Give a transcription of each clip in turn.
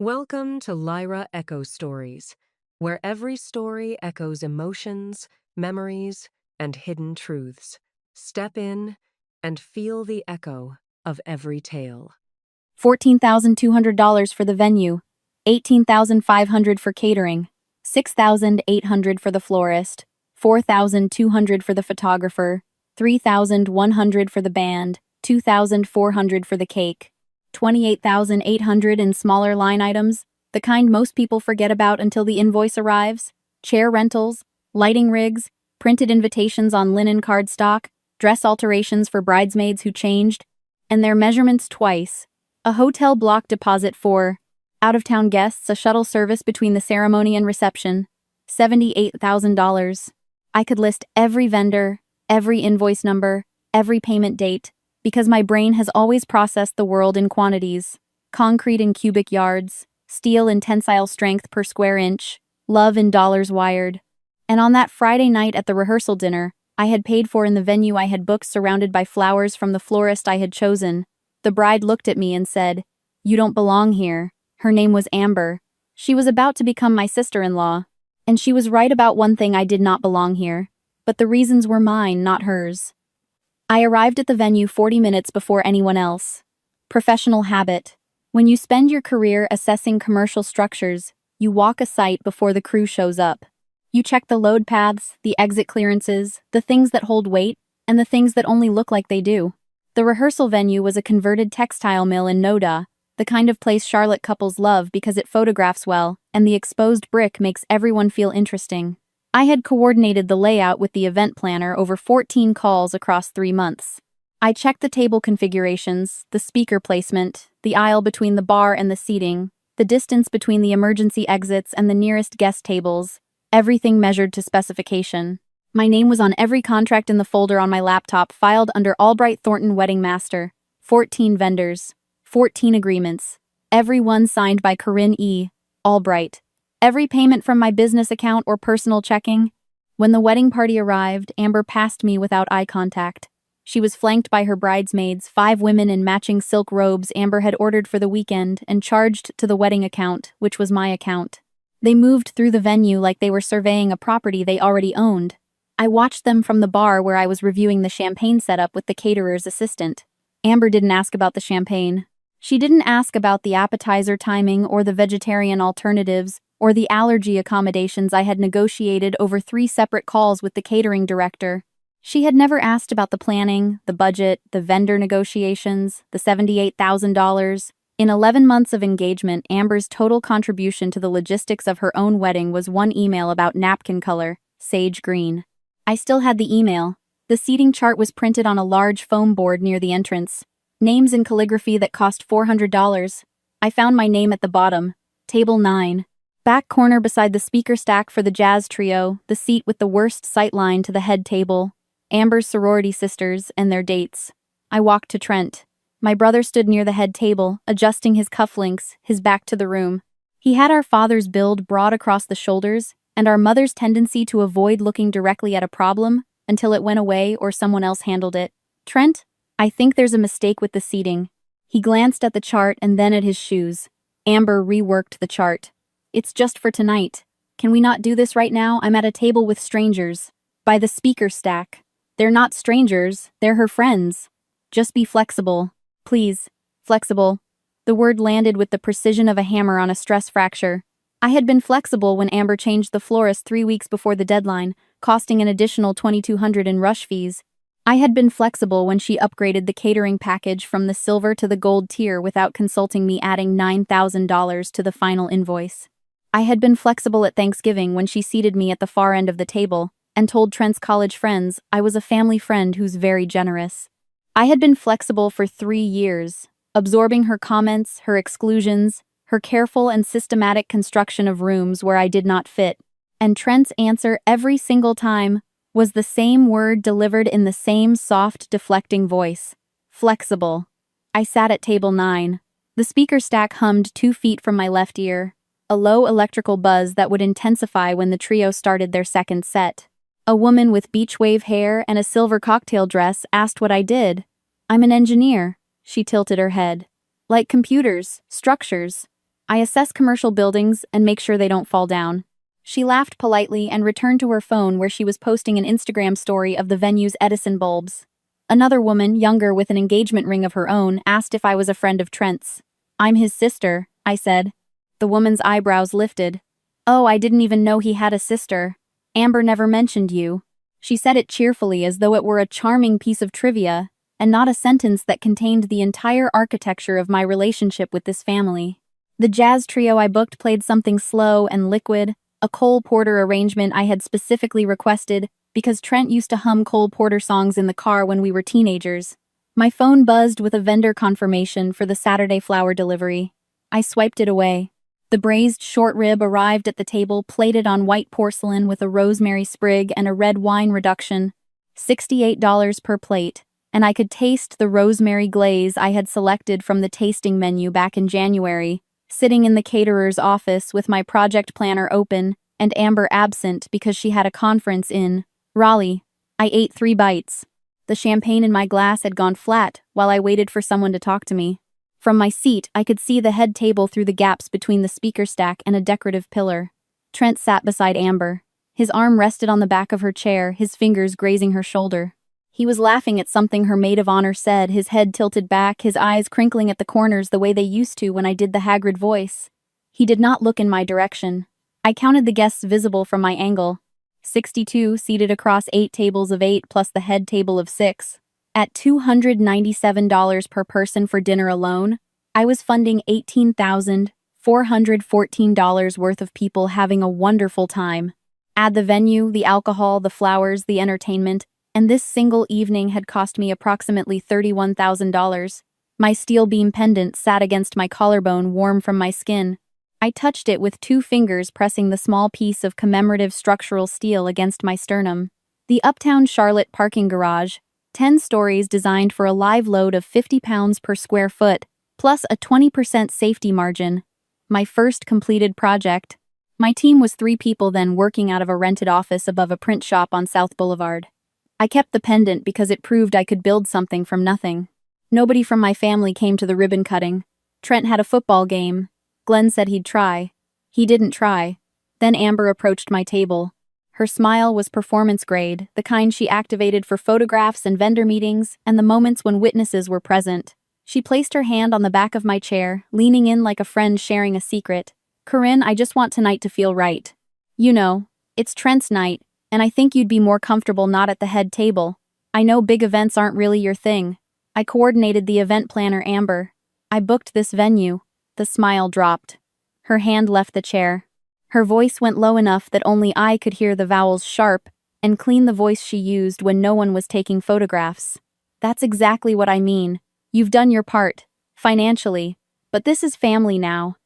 Welcome to Lyra Echo Stories, where every story echoes emotions, memories, and hidden truths. Step in and feel the echo of every tale. $14,200 for the venue, $18,500 for catering, $6,800 for the florist, $4,200 for the photographer, $3,100 for the band, $2,400 for the cake, $28,800 in smaller line items, the kind most people forget about until the invoice arrives, chair rentals, lighting rigs, printed invitations on linen cardstock, dress alterations for bridesmaids who changed, and their measurements twice. A hotel block deposit for out-of-town guests, a shuttle service between the ceremony and reception, $78,000. I could list every vendor, every invoice number, every payment date, because my brain has always processed the world in quantities: concrete in cubic yards, steel in tensile strength per square inch, love in dollars wired. And on that Friday night at the rehearsal dinner I had paid for in the venue I had booked, surrounded by flowers from the florist I had chosen, the bride looked at me and said, "You don't belong here." Her name was Amber. She was about to become my sister-in-law. And she was right about one thing: I did not belong here. But the reasons were mine, not hers. I arrived at the venue 40 minutes before anyone else. Professional habit. When you spend your career assessing commercial structures, you walk a site before the crew shows up. You check the load paths, the exit clearances, the things that hold weight, and the things that only look like they do. The rehearsal venue was a converted textile mill in Noda, the kind of place Charlotte couples love because it photographs well, and the exposed brick makes everyone feel interesting. I had coordinated the layout with the event planner over 14 calls across 3 months. I checked the table configurations, the speaker placement, the aisle between the bar and the seating, the distance between the emergency exits and the nearest guest tables, everything measured to specification. My name was on every contract in the folder on my laptop, filed under Albright Thornton Wedding Master. 14 vendors, 14 agreements, every one signed by Corinne E. Albright. Every payment from my business account or personal checking. When the wedding party arrived, Amber passed me without eye contact. She was flanked by her bridesmaids, 5 women in matching silk robes Amber had ordered for the weekend and charged to the wedding account, which was my account. They moved through the venue like they were surveying a property they already owned. I watched them from the bar where I was reviewing the champagne setup with the caterer's assistant. Amber didn't ask about the champagne. She didn't ask about the appetizer timing or the vegetarian alternatives or the allergy accommodations I had negotiated over 3 separate calls with the catering director. She had never asked about the planning, the budget, the vendor negotiations, the $78,000. In 11 months of engagement, Amber's total contribution to the logistics of her own wedding was one email about napkin color, sage green. I still had the email. The seating chart was printed on a large foam board near the entrance. Names in calligraphy that cost $400. I found my name at the bottom, table 9. Back corner beside the speaker stack for the jazz trio, the seat with the worst sightline to the head table. Amber's sorority sisters and their dates. I walked to Trent. My brother stood near the head table, adjusting his cufflinks, his back to the room. He had our father's build broad across the shoulders, and our mother's tendency to avoid looking directly at a problem until it went away or someone else handled it. "Trent, I think there's a mistake with the seating." He glanced at the chart and then at his shoes. Amber reworked the chart. "It's just for tonight. Can we not do this right now? I'm at a table with strangers. By the speaker stack. They're not strangers, they're her friends. Just be flexible. Please." Flexible. The word landed with the precision of a hammer on a stress fracture. I had been flexible when Amber changed the florist 3 weeks before the deadline, costing an additional $2,200 in rush fees. I had been flexible when she upgraded the catering package from the silver to the gold tier without consulting me, adding $9,000 to the final invoice. I had been flexible at Thanksgiving when she seated me at the far end of the table and told Trent's college friends I was a family friend who's very generous. I had been flexible for 3 years, absorbing her comments, her exclusions, her careful and systematic construction of rooms where I did not fit. And Trent's answer every single time was the same word delivered in the same soft, deflecting voice: flexible. I sat at table 9. The speaker stack hummed 2 feet from my left ear, a low electrical buzz that would intensify when the trio started their second set. A woman with beach wave hair and a silver cocktail dress asked what I did. "I'm an engineer." She tilted her head. "Like computers, structures." I assess commercial buildings and make sure they don't fall down. She laughed politely and returned to her phone where she was posting an Instagram story of the venue's Edison bulbs. Another woman, younger with an engagement ring of her own, asked if I was a friend of Trent's. "I'm his sister," I said. The woman's eyebrows lifted. "Oh, I didn't even know he had a sister. Amber never mentioned you." She said it cheerfully as though it were a charming piece of trivia, and not a sentence that contained the entire architecture of my relationship with this family. The jazz trio I booked played something slow and liquid, a Cole Porter arrangement I had specifically requested because Trent used to hum Cole Porter songs in the car when we were teenagers. My phone buzzed with a vendor confirmation for the Saturday flower delivery. I swiped it away. The braised short rib arrived at the table plated on white porcelain with a rosemary sprig and a red wine reduction. $68 per plate, and I could taste the rosemary glaze I had selected from the tasting menu back in January, sitting in the caterer's office with my project planner open and Amber absent because she had a conference in Raleigh. I ate 3 bites. The champagne in my glass had gone flat while I waited for someone to talk to me. From my seat, I could see the head table through the gaps between the speaker stack and a decorative pillar. Trent sat beside Amber. His arm rested on the back of her chair, his fingers grazing her shoulder. He was laughing at something her maid of honor said, his head tilted back, his eyes crinkling at the corners the way they used to when I did the Hagrid voice. He did not look in my direction. I counted the guests visible from my angle. 62 seated across 8 tables of 8 plus the head table of 6. At $297 per person for dinner alone, I was funding $18,414 worth of people having a wonderful time. Add the venue, the alcohol, the flowers, the entertainment, and this single evening had cost me approximately $31,000. My steel beam pendant sat against my collarbone, warm from my skin. I touched it with 2 fingers, pressing the small piece of commemorative structural steel against my sternum. The Uptown Charlotte parking garage, 10 stories designed for a live load of 50 pounds per square foot, plus a 20% safety margin. My first completed project. My team was 3 people then, working out of a rented office above a print shop on South Boulevard. I kept the pendant because it proved I could build something from nothing. Nobody from my family came to the ribbon cutting. Trent had a football game. Glenn said he'd try. He didn't try. Then Amber approached my table. Her smile was performance grade, the kind she activated for photographs and vendor meetings, and the moments when witnesses were present. She placed her hand on the back of my chair, leaning in like a friend sharing a secret. "Corinne, I just want tonight to feel right. You know, it's Trent's night, and I think you'd be more comfortable not at the head table. I know big events aren't really your thing." I coordinated the event planner, Amber. "I booked this venue." The smile dropped. Her hand left the chair. Her voice went low enough that only I could hear the vowels sharp and clean, the voice she used when no one was taking photographs. "That's exactly what I mean. You've done your part, financially, but this is family now.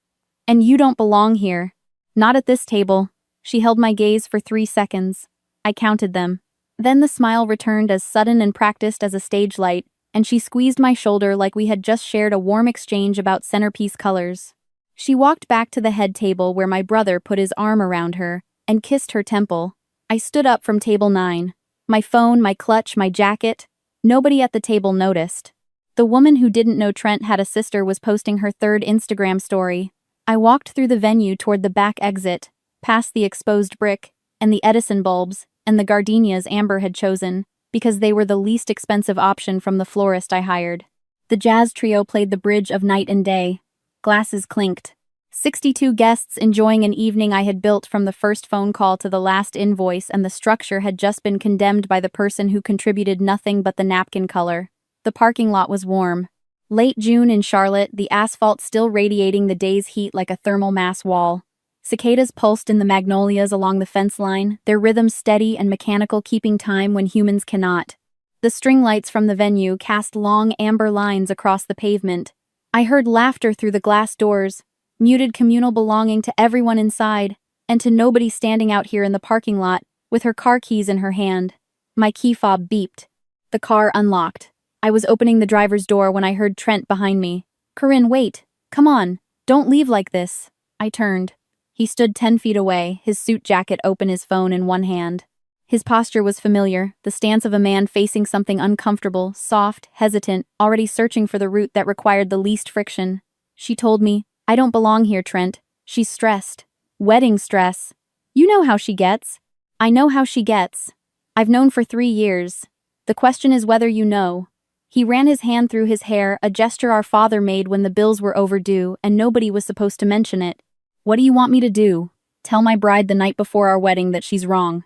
And you don't belong here. Not at this table." She held my gaze for 3 seconds. I counted them. Then the smile returned, as sudden and practiced as a stage light, and she squeezed my shoulder like we had just shared a warm exchange about centerpiece colors. She walked back to the head table where my brother put his arm around her and kissed her temple. I stood up from table 9. My phone, my clutch, my jacket. Nobody at the table noticed. The woman who didn't know Trent had a sister was posting her 3rd Instagram story. I walked through the venue toward the back exit, past the exposed brick, and the Edison bulbs, and the gardenias Amber had chosen, because they were the least expensive option from the florist I hired. The jazz trio played the bridge of night and day. Glasses clinked. 62 guests enjoying an evening I had built from the first phone call to the last invoice, and the structure had just been condemned by the person who contributed nothing but the napkin color. The parking lot was warm. Late June in Charlotte, the asphalt still radiating the day's heat like a thermal mass wall. Cicadas pulsed in the magnolias along the fence line, their rhythm steady and mechanical, keeping time when humans cannot. The string lights from the venue cast long amber lines across the pavement. I heard laughter through the glass doors, muted communal belonging to everyone inside, and to nobody standing out here in the parking lot, with her car keys in her hand. My key fob beeped. The car unlocked. I was opening the driver's door when I heard Trent behind me. "Corinne, wait. Come on. Don't leave like this." I turned. He stood 10 feet away, his suit jacket open, his phone in one hand. His posture was familiar, the stance of a man facing something uncomfortable, soft, hesitant, already searching for the route that required the least friction. "She told me, I don't belong here, Trent. She's stressed. Wedding stress. You know how she gets. I know how she gets. I've known for 3 years. The question is whether you know. He ran his hand through his hair, a gesture our father made when the bills were overdue and nobody was supposed to mention it. What do you want me to do? Tell my bride the night before our wedding that she's wrong.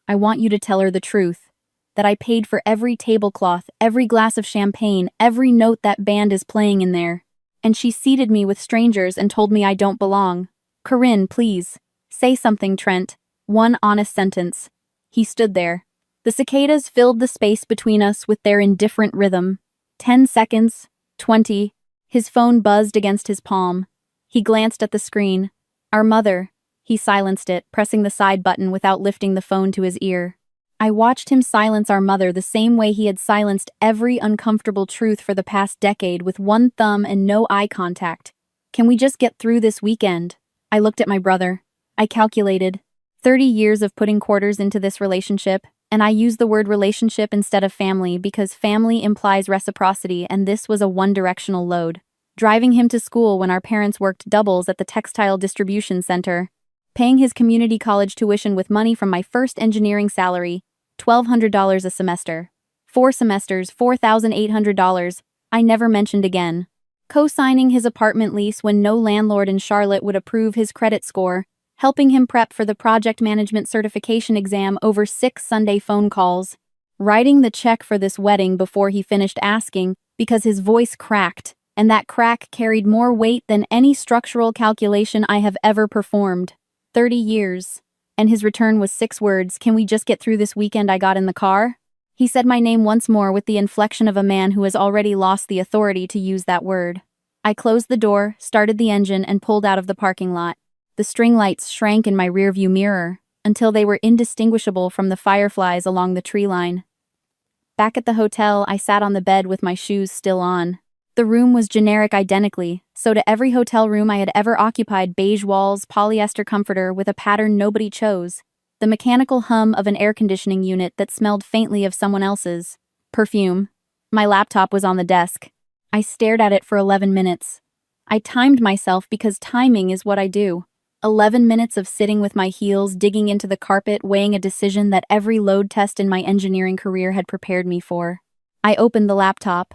I want you to tell her the truth. That I paid for every tablecloth, every glass of champagne, every note that band is playing in there. And she seated me with strangers and told me I don't belong. Corinne, please. Say something, Trent. One honest sentence. He stood there. The cicadas filled the space between us with their indifferent rhythm. 10 seconds, 20. His phone buzzed against his palm. He glanced at the screen. Our mother. He silenced it, pressing the side button without lifting the phone to his ear. I watched him silence our mother the same way he had silenced every uncomfortable truth for the past decade with one thumb and no eye contact. Can we just get through this weekend? I looked at my brother. I calculated 30 years of putting quarters into this relationship, and I used the word relationship instead of family because family implies reciprocity and this was a one-directional load. Driving him to school when our parents worked doubles at the textile distribution center. Paying his community college tuition with money from my first engineering salary, $1,200 a semester. 4 semesters, $4,800. I never mentioned again. Co-signing his apartment lease when no landlord in Charlotte would approve his credit score. Helping him prep for the project management certification exam over 6 Sunday phone calls. Writing the check for this wedding before he finished asking because his voice cracked, and that crack carried more weight than any structural calculation I have ever performed. 30 years. And his return was 6 words. Can we just get through this weekend? I got in the car. He said my name once more with the inflection of a man who has already lost the authority to use that word. I closed the door, started the engine, and pulled out of the parking lot. The string lights shrank in my rearview mirror until they were indistinguishable from the fireflies along the tree line. Back at the hotel, I sat on the bed with my shoes still on. The room was generic identically, so to every hotel room I had ever occupied, beige walls, polyester comforter with a pattern nobody chose. The mechanical hum of an air conditioning unit that smelled faintly of someone else's. Perfume. My laptop was on the desk. I stared at it for 11 minutes. I timed myself because timing is what I do. 11 minutes of sitting with my heels digging into the carpet, weighing a decision that every load test in my engineering career had prepared me for. I opened the laptop.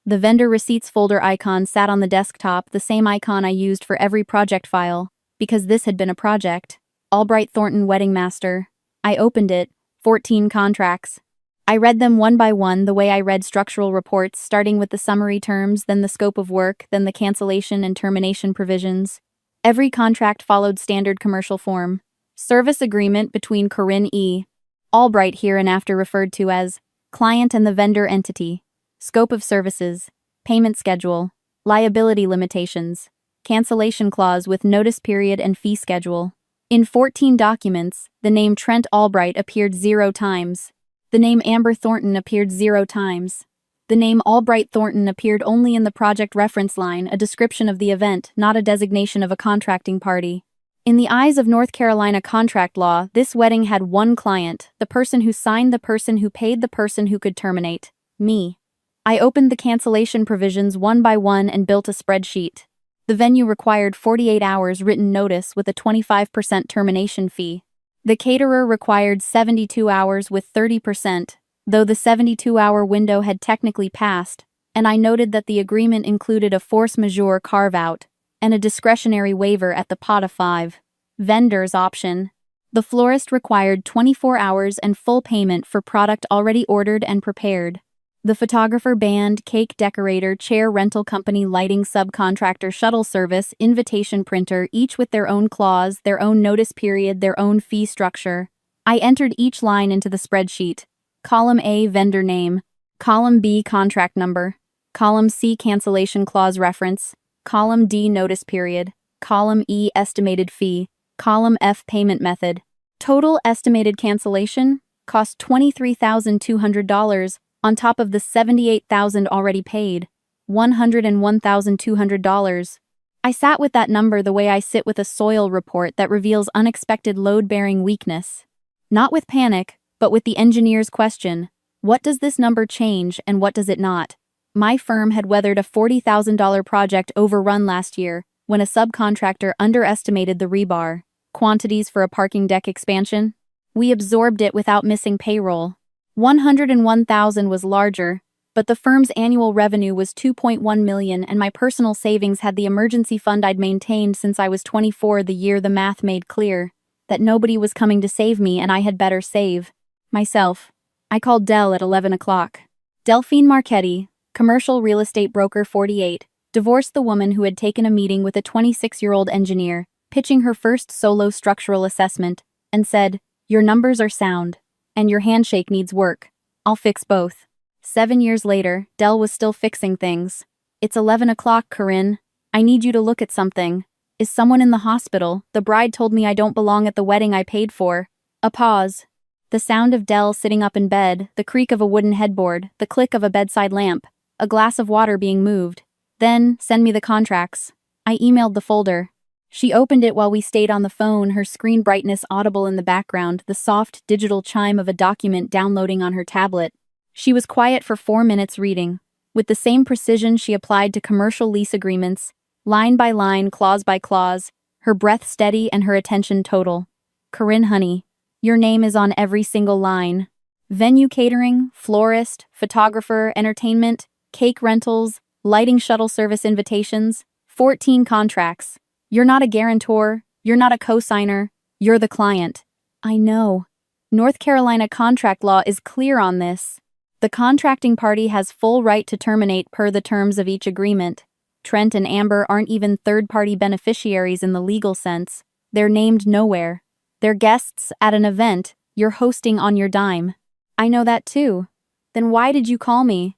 The vendor receipts folder icon sat on the desktop, the same icon I used for every project file, because this had been a project. Albright Thornton Wedding Master. I opened it. 14 contracts. I read them one by one the way I read structural reports, starting with the summary terms, then the scope of work, then the cancellation and termination provisions. Every contract followed standard commercial form. Service agreement between Corinne E. Albright, hereinafter referred to as client and the vendor entity. Scope of services. Payment schedule. Liability limitations. Cancellation clause with notice period and fee schedule. In 14 documents, the name Trent Albright appeared 0 times. The name Amber Thornton appeared 0 times. The name Albright Thornton appeared only in the project reference line, a description of the event, not a designation of a contracting party. In the eyes of North Carolina contract law, this wedding had one client, the person who signed, the person who paid, the person who could terminate. Me. I opened the cancellation provisions one by one and built a spreadsheet. The venue required 48 hours written notice with a 25% termination fee. The caterer required 72 hours with 30%. Though the 72-hour window had technically passed, and I noted that the agreement included a force majeure carve-out and a discretionary waiver at the pot of 5. Vendor's option. The florist required 24 hours and full payment for product already ordered and prepared. The photographer, band, cake decorator, chair rental company, lighting subcontractor, shuttle service, invitation printer, each with their own clause, their own notice period, their own fee structure. I entered each line into the spreadsheet. Column A, vendor name. Column B, contract number. Column C, cancellation clause reference. Column D, notice period. Column E, estimated fee. Column F, payment method. Total estimated cancellation cost $23,200 on top of the $78,000 already paid. $101,200. I sat with that number the way I sit with a soil report that reveals unexpected load-bearing weakness. Not with panic, but with the engineer's question, what does this number change and what does it not? My firm had weathered a $40,000 project overrun last year, when a subcontractor underestimated the rebar quantities for a parking deck expansion. We absorbed it without missing payroll. 101,000 was larger, but the firm's annual revenue was 2.1 million and my personal savings had the emergency fund I'd maintained since I was 24, the year the math made clear that nobody was coming to save me and I had better save myself. I called Dell at 11 o'clock. Delphine Marchetti, commercial real estate broker 48, divorced the woman who had taken a meeting with a 26-year-old engineer, pitching her first solo structural assessment, and said, "Your numbers are sound, and your handshake needs work. I'll fix both." 7 years later, Dell was still fixing things. "It's 11 o'clock, Corinne. I need you to look at something. Is someone in the hospital? The bride told me I don't belong at the wedding I paid for." A pause. The sound of Dell sitting up in bed, the creak of a wooden headboard, the click of a bedside lamp, a glass of water being moved. Then, "Send me the contracts." I emailed the folder. She opened it while we stayed on the phone, her screen brightness audible in the background, the soft digital chime of a document downloading on her tablet. She was quiet for 4 minutes reading, with the same precision she applied to commercial lease agreements, line by line, clause by clause, her breath steady and her attention total. "Corinne, honey, your name is on every single line. Venue catering, florist, photographer, entertainment, cake rentals, lighting shuttle service invitations, 14 contracts. You're not a guarantor, you're not a co-signer, you're the client." I know. North Carolina contract law is clear on this. The contracting party has full right to terminate per the terms of each agreement. Trent and Amber aren't even third-party beneficiaries in the legal sense. They're named nowhere. They're guests at an event you're hosting on your dime. I know that too. Then why did you call me?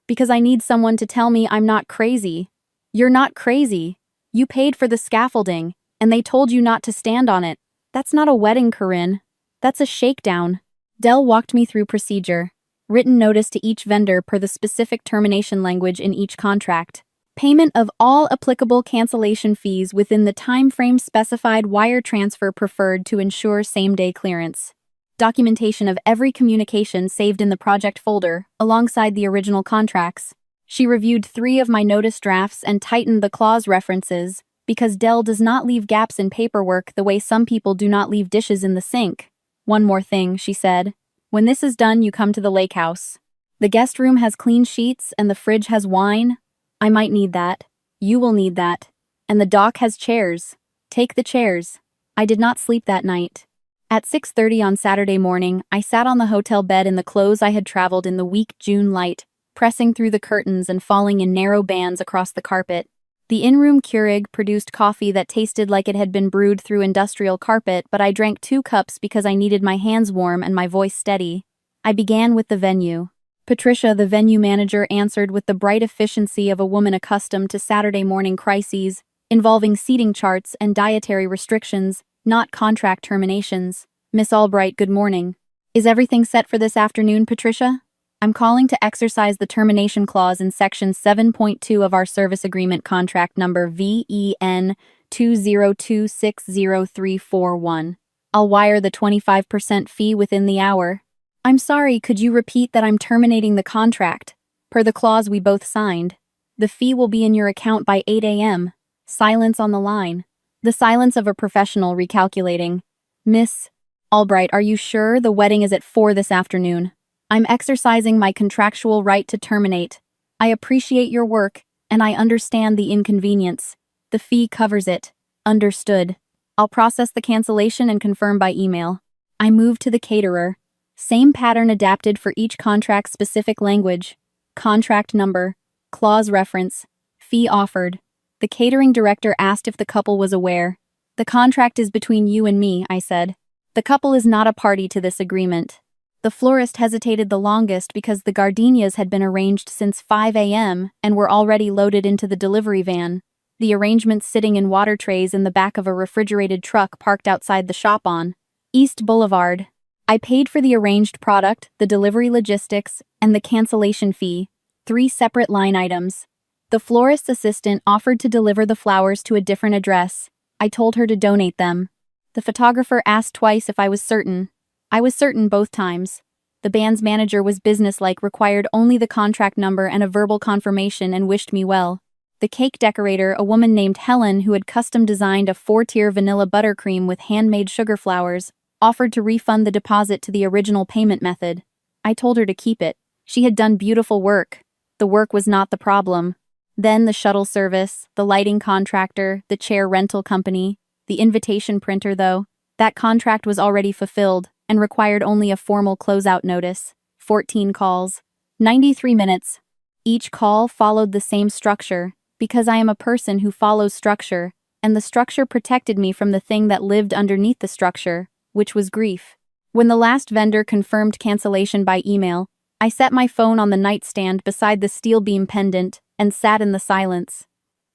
Because I need someone to tell me I'm not crazy. You're not crazy. You paid for the scaffolding, and they told you not to stand on it. That's not a wedding, Corinne. That's a shakedown. Dell walked me through procedure. Written notice to each vendor per the specific termination language in each contract. Payment of all applicable cancellation fees within the time frame specified, wire transfer preferred to ensure same-day clearance. Documentation of every communication saved in the project folder, alongside the original contracts. She reviewed 3 of my notice drafts and tightened the clause references, because Dell does not leave gaps in paperwork the way some people do not leave dishes in the sink. "One more thing," she said. "When this is done, you come to the lake house. The guest room has clean sheets and the fridge has wine. I might need that. You will need that. And the dock has chairs. Take the chairs." I did not sleep that night. At 6:30 on Saturday morning, I sat on the hotel bed in the clothes I had traveled in the weak June light, pressing through the curtains and falling in narrow bands across the carpet. The in-room Keurig produced coffee that tasted like it had been brewed through industrial carpet, but I drank 2 cups because I needed my hands warm and my voice steady. I began with the venue. Patricia, the venue manager, answered with the bright efficiency of a woman accustomed to Saturday morning crises, involving seating charts and dietary restrictions, not contract terminations. "Miss Albright, good morning. Is everything set for this afternoon, Patricia? I'm calling to exercise the termination clause in Section 7.2 of our service agreement, contract number VEN 2026031. I'll wire the 25% fee within the hour." "I'm sorry, could you repeat that? I'm terminating the contract, per the clause we both signed. The fee will be in your account by 8 a.m. Silence on the line. The silence of a professional recalculating. "Miss Albright, are you sure the wedding is at 4 this afternoon? I'm exercising my contractual right to terminate. I appreciate your work, and I understand the inconvenience. The fee covers it. Understood. I'll process the cancellation and confirm by email." I moved to the caterer. Same pattern adapted for each contract-specific language. Contract number, clause reference, fee offered. The catering director asked if the couple was aware. "The contract is between you and me," I said. "The couple is not a party to this agreement." The florist hesitated the longest because the gardenias had been arranged since 5 a.m. and were already loaded into the delivery van, the arrangements sitting in water trays in the back of a refrigerated truck parked outside the shop on East Boulevard. I paid for the arranged product, the delivery logistics, and the cancellation fee, 3 separate line items. The florist's assistant offered to deliver the flowers to a different address. I told her to donate them. The photographer asked twice if I was certain. I was certain both times. The band's manager was businesslike, required only the contract number and a verbal confirmation, and wished me well. The cake decorator, a woman named Helen who had custom designed a 4-tier vanilla buttercream with handmade sugar flowers, offered to refund the deposit to the original payment method. I told her to keep it. She had done beautiful work. The work was not the problem. Then the shuttle service, the lighting contractor, the chair rental company, the invitation printer though, that contract was already fulfilled and required only a formal closeout notice. 14 calls. 93 minutes. Each call followed the same structure, because I am a person who follows structure, and the structure protected me from the thing that lived underneath the structure, which was grief. When the last vendor confirmed cancellation by email, I set my phone on the nightstand beside the steel beam pendant and sat in the silence.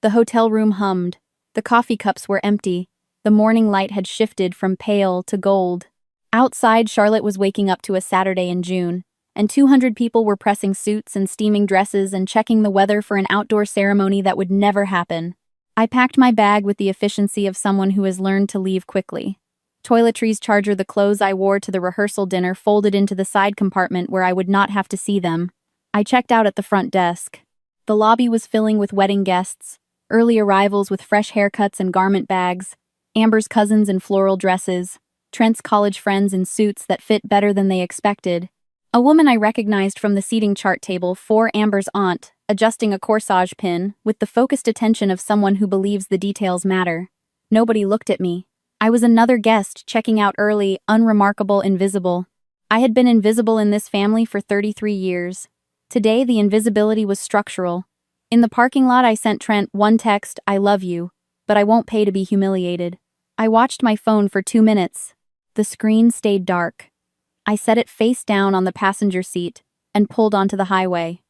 The hotel room hummed. The coffee cups were empty. The morning light had shifted from pale to gold. Outside, Charlotte was waking up to a Saturday in June, and 200 people were pressing suits and steaming dresses and checking the weather for an outdoor ceremony that would never happen. I packed my bag with the efficiency of someone who has learned to leave quickly. Toiletries charger the clothes I wore to the rehearsal dinner folded into the side compartment where I would not have to see them. I checked out at the front desk. The lobby was filling with wedding guests, early arrivals with fresh haircuts and garment bags, Amber's cousins in floral dresses, Trent's college friends in suits that fit better than they expected. A woman I recognized from the seating chart table, for Amber's aunt, adjusting a corsage pin, with the focused attention of someone who believes the details matter. Nobody looked at me. I was another guest checking out early, unremarkable, invisible. I had been invisible in this family for 33 years. Today, the invisibility was structural. In the parking lot, I sent Trent one text, "I love you, but I won't pay to be humiliated." I watched my phone for 2 minutes. The screen stayed dark. I set it face down on the passenger seat and pulled onto the highway.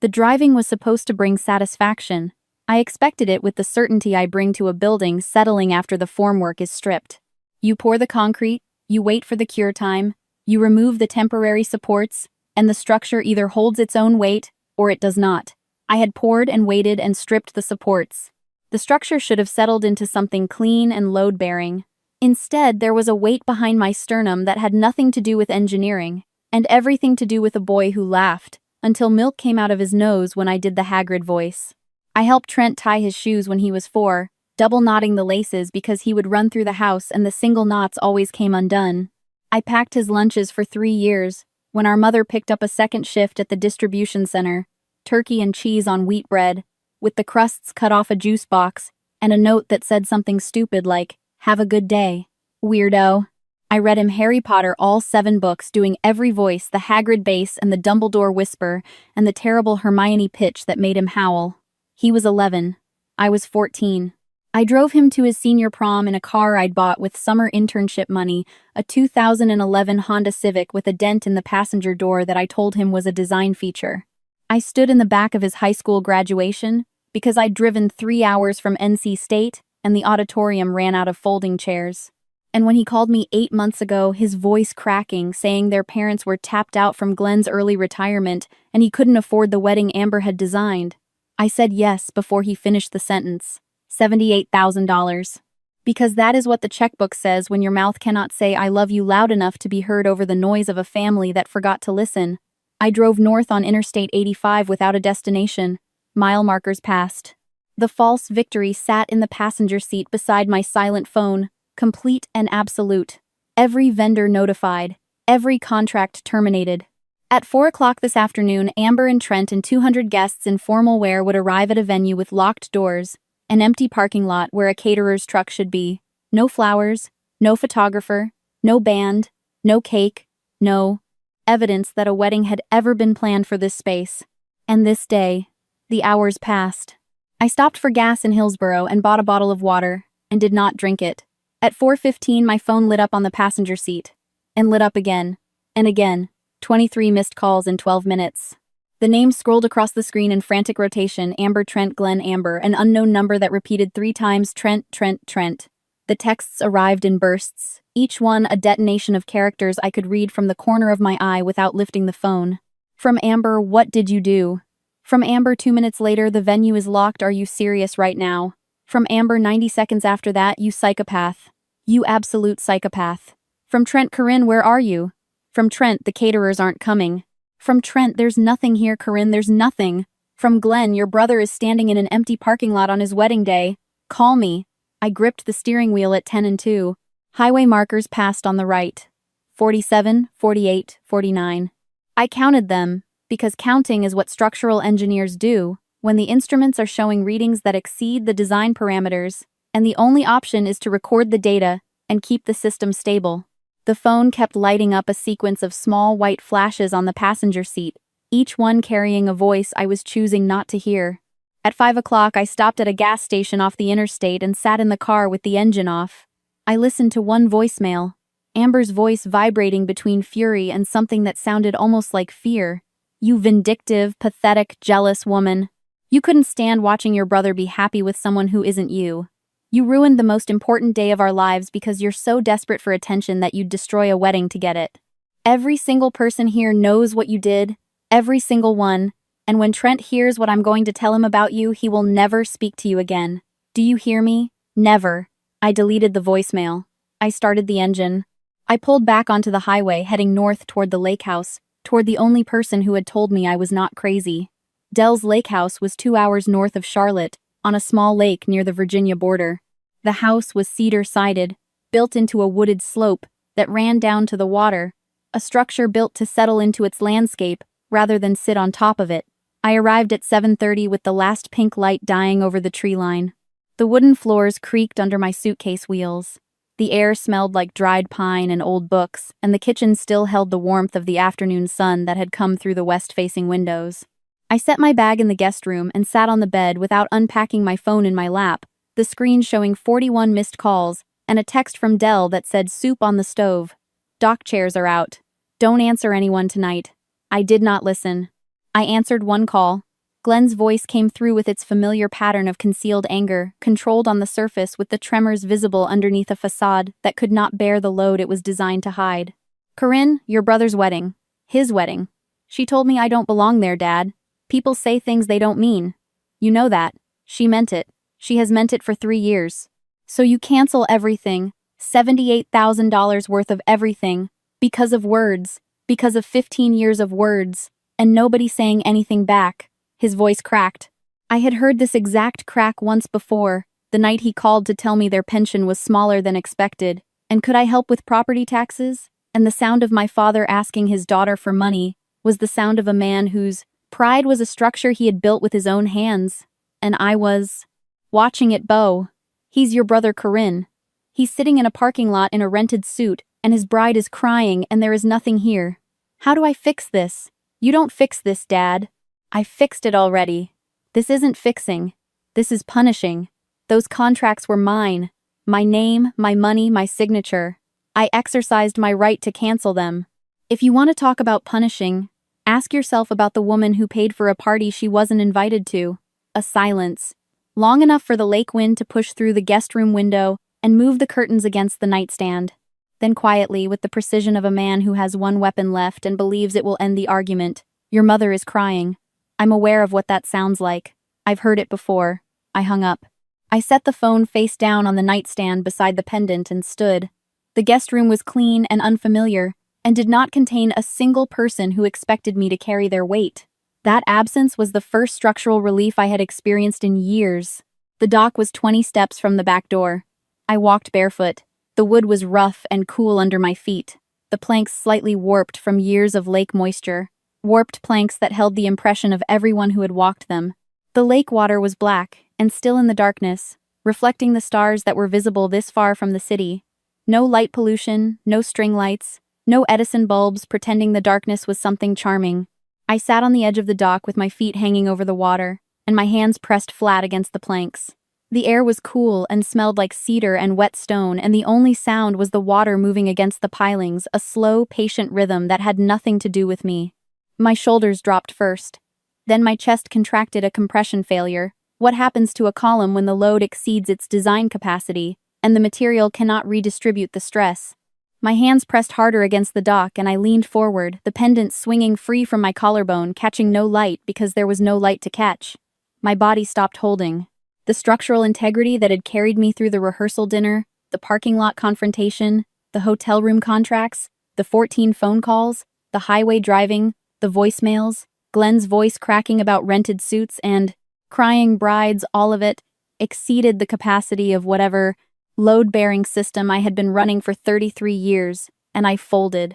The driving was supposed to bring satisfaction. I expected it with the certainty I bring to a building settling after the formwork is stripped. You pour the concrete, you wait for the cure time, you remove the temporary supports, and the structure either holds its own weight or it does not. I had poured and waited and stripped the supports. The structure should have settled into something clean and load-bearing. Instead, there was a weight behind my sternum that had nothing to do with engineering, and everything to do with a boy who laughed, until milk came out of his nose when I did the Hagrid voice. I helped Trent tie his shoes when he was 4, double knotting the laces because he would run through the house and the single knots always came undone. I packed his lunches for 3 years, when our mother picked up a second shift at the distribution center, turkey and cheese on wheat bread, with the crusts cut off a juice box, and a note that said something stupid like, "Have a good day, weirdo." I read him Harry Potter all 7 books, doing every voice, the Hagrid bass and the Dumbledore whisper, and the terrible Hermione pitch that made him howl. He was 11. I was 14. I drove him to his senior prom in a car I'd bought with summer internship money, a 2011 Honda Civic with a dent in the passenger door that I told him was a design feature. I stood in the back of his high school graduation because I'd driven 3 hours from NC State and the auditorium ran out of folding chairs. And when he called me 8 months ago, his voice cracking, saying their parents were tapped out from Glenn's early retirement and he couldn't afford the wedding Amber had designed, I said yes before he finished the sentence. $78,000. Because that is what the checkbook says when your mouth cannot say "I love you" loud enough to be heard over the noise of a family that forgot to listen. I drove north on Interstate 85 without a destination. Mile markers passed. The false victory sat in the passenger seat beside my silent phone, complete and absolute. Every vendor notified. Every contract terminated. At 4 o'clock this afternoon, Amber and Trent and 200 guests in formal wear would arrive at a venue with locked doors, an empty parking lot where a caterer's truck should be. No flowers, no photographer, no band, no cake, no evidence that a wedding had ever been planned for this space. And this day, the hours passed. I stopped for gas in Hillsborough and bought a bottle of water, and did not drink it. At 4:15, my phone lit up on the passenger seat, and lit up again, and again. 23 missed calls in 12 minutes. The names scrolled across the screen in frantic rotation: Amber, Trent, Glenn, Amber, an unknown number that repeated 3 times: Trent, Trent, Trent. The texts arrived in bursts, each one a detonation of characters I could read from the corner of my eye without lifting the phone. From Amber, "What did you do?" From Amber, 2 minutes later, "The venue is locked, are you serious right now?" From Amber, 90 seconds after that, "You psychopath. You absolute psychopath." From Trent, "Corinne, where are you?" From Trent, "The caterers aren't coming." From Trent, "There's nothing here, Corinne, there's nothing." From Glenn, your brother is standing in an empty parking lot on his wedding day. Call me. I gripped the steering wheel at 10 and 2. Highway markers passed on the right. 47, 48, 49. I counted them, because counting is what structural engineers do when the instruments are showing readings that exceed the design parameters, and the only option is to record the data and keep the system stable. The phone kept lighting up a sequence of small white flashes on the passenger seat, each one carrying a voice I was choosing not to hear. At 5 o'clock, I stopped at a gas station off the interstate and sat in the car with the engine off. I listened to one voicemail, Amber's voice vibrating between fury and something that sounded almost like fear. You vindictive, pathetic, jealous woman. You couldn't stand watching your brother be happy with someone who isn't you. You ruined the most important day of our lives because you're so desperate for attention that you'd destroy a wedding to get it. Every single person here knows what you did, every single one, and when Trent hears what I'm going to tell him about you, he will never speak to you again. Do you hear me? Never. I deleted the voicemail. I started the engine. I pulled back onto the highway, heading north toward the lake house, toward the only person who had told me I was not crazy. Dell's lake house was 2 hours north of Charlotte, on a small lake near the Virginia border. The house was cedar-sided, built into a wooded slope that ran down to the water, a structure built to settle into its landscape rather than sit on top of it. I arrived at 7:30 with the last pink light dying over the tree line. The wooden floors creaked under my suitcase wheels. The air smelled like dried pine and old books, and the kitchen still held the warmth of the afternoon sun that had come through the west-facing windows. I set my bag in the guest room and sat on the bed without unpacking my phone in my lap, the screen showing 41 missed calls and a text from Dell that said soup on the stove. Dock chairs are out. Don't answer anyone tonight. I did not listen. I answered one call. Glenn's voice came through with its familiar pattern of concealed anger, controlled on the surface with the tremors visible underneath a facade that could not bear the load it was designed to hide. Corinne, your brother's wedding. His wedding. She told me I don't belong there, Dad. People say things they don't mean. You know that. She meant it. She has meant it for 3 years. So you cancel everything, $78,000 worth of everything, because of words, because of 15 years of words, and nobody saying anything back. His voice cracked. I had heard this exact crack once before, the night he called to tell me their pension was smaller than expected, and could I help with property taxes? And the sound of my father asking his daughter for money was the sound of a man whose pride was a structure he had built with his own hands, and I was watching it bow. He's your brother Corinne. He's sitting in a parking lot in a rented suit, and his bride is crying, and there is nothing here. How do I fix this? You don't fix this, Dad. I fixed it already. This isn't fixing. This is punishing. Those contracts were mine. My name, my money, my signature. I exercised my right to cancel them. If you want to talk about punishing, ask yourself about the woman who paid for a party she wasn't invited to. A silence. Long enough for the lake wind to push through the guest room window and move the curtains against the nightstand. Then quietly, with the precision of a man who has one weapon left and believes it will end the argument, your mother is crying. I'm aware of what that sounds like. I've heard it before. I hung up. I set the phone face down on the nightstand beside the pendant and stood. The guest room was clean and unfamiliar, and did not contain a single person who expected me to carry their weight. That absence was the first structural relief I had experienced in years. The dock was 20 steps from the back door. I walked barefoot. The wood was rough and cool under my feet, the planks slightly warped from years of lake moisture, warped planks that held the impression of everyone who had walked them. The lake water was black and still in the darkness, reflecting the stars that were visible this far from the city. No light pollution, no string lights, no Edison bulbs pretending the darkness was something charming. I sat on the edge of the dock with my feet hanging over the water, and my hands pressed flat against the planks. The air was cool and smelled like cedar and wet stone, and the only sound was the water moving against the pilings, a slow, patient rhythm that had nothing to do with me. My shoulders dropped first. Then my chest contracted, a compression failure. What happens to a column when the load exceeds its design capacity, and the material cannot redistribute the stress? My hands pressed harder against the dock, and I leaned forward, the pendant swinging free from my collarbone, catching no light because there was no light to catch. My body stopped holding. The structural integrity that had carried me through the rehearsal dinner, the parking lot confrontation, the hotel room contracts, the 14 phone calls, the highway driving, the voicemails, Glenn's voice cracking about rented suits and crying brides, all of it exceeded the capacity of whatever load-bearing system I had been running for 33 years, and I folded.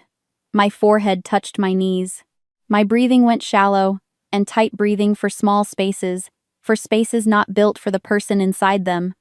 My forehead touched my knees. My breathing went shallow, and tight breathing for small spaces, for spaces not built for the person inside them.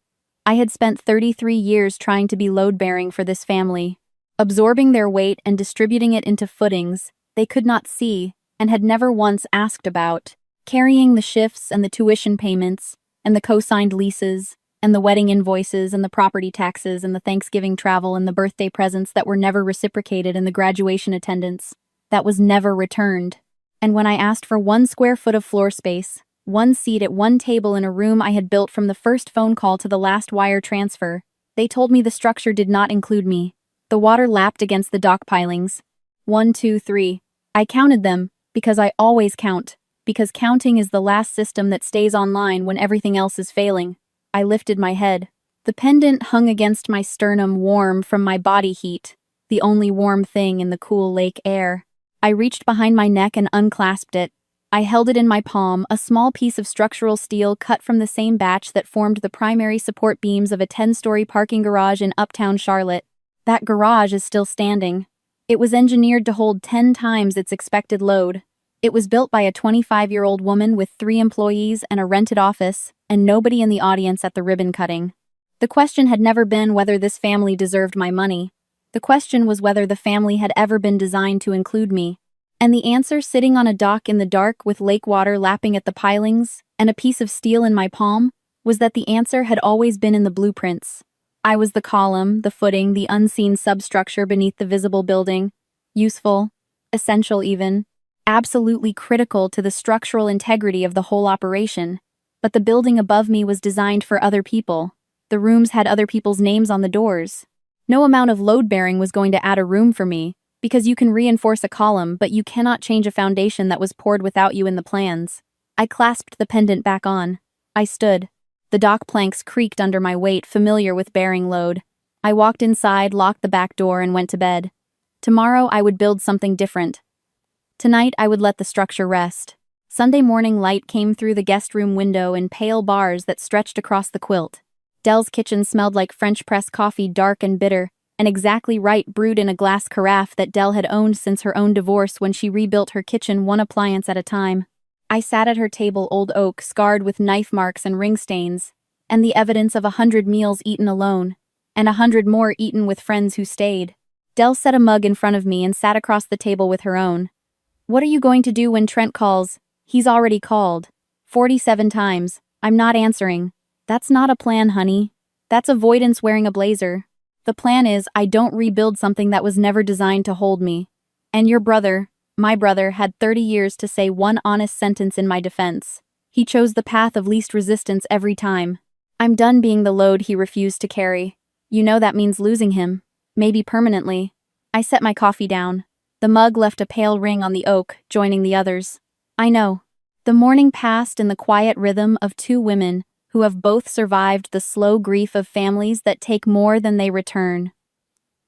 I had spent 33 years trying to be load-bearing for this family, absorbing their weight and distributing it into footings they could not see and had never once asked about, carrying the shifts and the tuition payments and the co-signed leases and the wedding invoices and the property taxes and the Thanksgiving travel and the birthday presents that were never reciprocated and the graduation attendance that was never returned. And when I asked for 1 square foot of floor space, 1 seat at 1 table in a room I had built from the first phone call to the last wire transfer, they told me the structure did not include me. The water lapped against the dock pilings. 1, 2, 3. I counted them, because I always count, because counting is the last system that stays online when everything else is failing. I lifted my head. The pendant hung against my sternum warm from my body heat, the only warm thing in the cool lake air. I reached behind my neck and unclasped it. I held it in my palm, a small piece of structural steel cut from the same batch that formed the primary support beams of a 10-story parking garage in uptown Charlotte. That garage is still standing. It was engineered to hold 10 times its expected load. It was built by a 25-year-old woman with 3 employees and a rented office, and nobody in the audience at the ribbon cutting. The question had never been whether this family deserved my money. The question was whether the family had ever been designed to include me. And the answer, sitting on a dock in the dark with lake water lapping at the pilings and a piece of steel in my palm, was that the answer had always been in the blueprints. I was the column, the footing, the unseen substructure beneath the visible building. Useful, essential even, absolutely critical to the structural integrity of the whole operation. But the building above me was designed for other people. The rooms had other people's names on the doors. No amount of load-bearing was going to add a room for me, because you can reinforce a column, but you cannot change a foundation that was poured without you in the plans. I clasped the pendant back on. I stood. The dock planks creaked under my weight, familiar with bearing load. I walked inside, locked the back door, and went to bed. Tomorrow I would build something different. Tonight I would let the structure rest. Sunday morning light came through the guest room window in pale bars that stretched across the quilt. Delle's kitchen smelled like French press coffee, dark and bitter, and exactly right, brewed in a glass carafe that Delle had owned since her own divorce when she rebuilt her kitchen one appliance at a time. I sat at her table, old oak, scarred with knife marks and ring stains, and the evidence of 100 meals eaten alone, and 100 more eaten with friends who stayed. Delle set a mug in front of me and sat across the table with her own. "What are you going to do when Trent calls?" "He's already called. 47 times. I'm not answering." "That's not a plan, honey. That's avoidance wearing a blazer. The plan is I don't rebuild something that was never designed to hold me. And your brother, my brother, had 30 years to say one honest sentence in my defense. He chose the path of least resistance every time. I'm done being the load he refused to carry. You know that means losing him. Maybe permanently." I set my coffee down. The mug left a pale ring on the oak, joining the others. I know. The morning passed in the quiet rhythm of 2 women who have both survived the slow grief of families that take more than they return.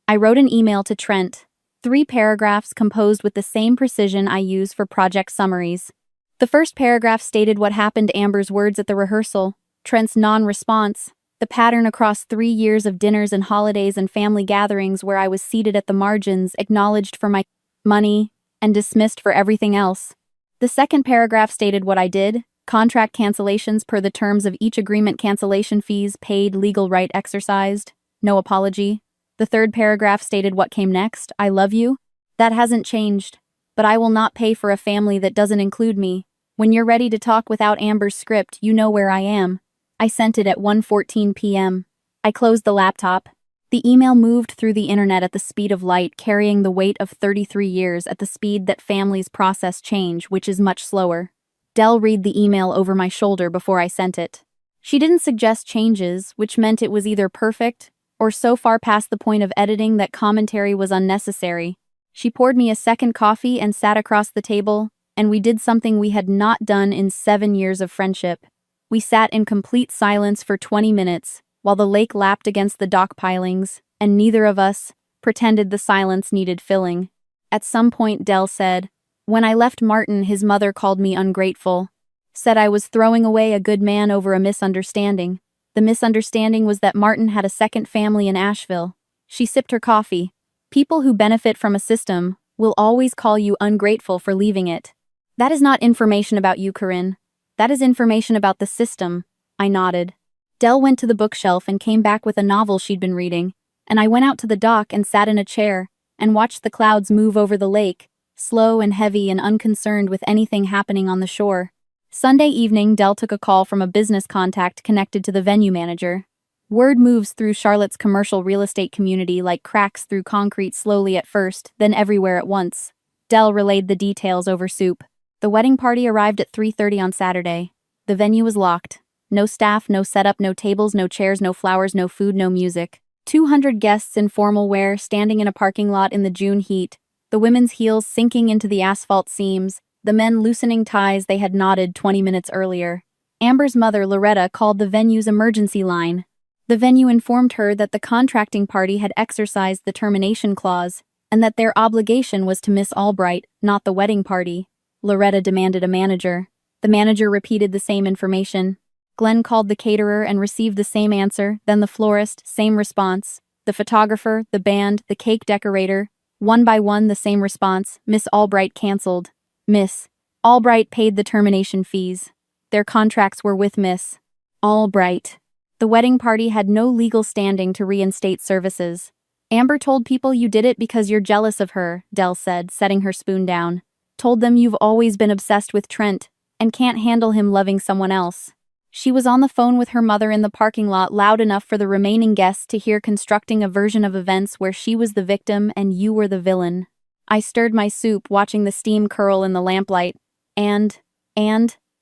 I wrote an email to Trent, 3 paragraphs composed with the same precision I use for project summaries. The first paragraph stated what happened, Amber's words at the rehearsal, Trent's non-response, the pattern across 3 years of dinners and holidays and family gatherings where I was seated at the margins, acknowledged for my money, and dismissed for everything else. The second paragraph stated what I did, contract cancellations per the terms of each agreement, cancellation fees paid, legal right exercised, no apology. The third paragraph stated what came next, I love you. That hasn't changed, but I will not pay for a family that doesn't include me. When you're ready to talk without Amber's script, you know where I am. I sent it at 1:14 p.m. I closed the laptop. The email moved through the internet at the speed of light, carrying the weight of 33 years at the speed that families process change, which is much slower. Delle read the email over my shoulder before I sent it. She didn't suggest changes, which meant it was either perfect or so far past the point of editing that commentary was unnecessary. She poured me a second coffee and sat across the table, and we did something we had not done in 7 years of friendship. We sat in complete silence for 20 minutes, while the lake lapped against the dock pilings, and neither of us pretended the silence needed filling. At some point, Delle said, When I left Martin, his mother called me ungrateful. Said I was throwing away a good man over a misunderstanding. The misunderstanding was that Martin had a second family in Asheville. She sipped her coffee. People who benefit from a system will always call you ungrateful for leaving it. That is not information about you, Corinne. That is information about the system. I nodded. Dell went to the bookshelf and came back with a novel she'd been reading, and I went out to the dock and sat in a chair and watched the clouds move over the lake, slow and heavy and unconcerned with anything happening on the shore. Sunday evening, Dell took a call from a business contact connected to the venue manager. Word moves through Charlotte's commercial real estate community like cracks through concrete, slowly at first, then everywhere at once. Dell relayed the details over soup. The wedding party arrived at 3:30 on Saturday. The venue was locked. No staff, no setup, no tables, no chairs, no flowers, no food, no music. 200 guests in formal wear standing in a parking lot in the June heat, the women's heels sinking into the asphalt seams, the men loosening ties they had knotted 20 minutes earlier. Amber's mother, Loretta, called the venue's emergency line. The venue informed her that the contracting party had exercised the termination clause, and that their obligation was to Miss Albright, not the wedding party. Loretta demanded a manager. The manager repeated the same information. Glenn called the caterer and received the same answer, then the florist, same response. The photographer, the band, the cake decorator, one by one the same response. Miss Albright canceled. Miss Albright paid the termination fees. Their contracts were with Miss Albright. The wedding party had no legal standing to reinstate services. Amber told people you did it because you're jealous of her, Dell said, setting her spoon down. Told them you've always been obsessed with Trent and can't handle him loving someone else. She was on the phone with her mother in the parking lot, loud enough for the remaining guests to hear, constructing a version of events where she was the victim and you were the villain. I stirred my soup, watching the steam curl in the lamplight, and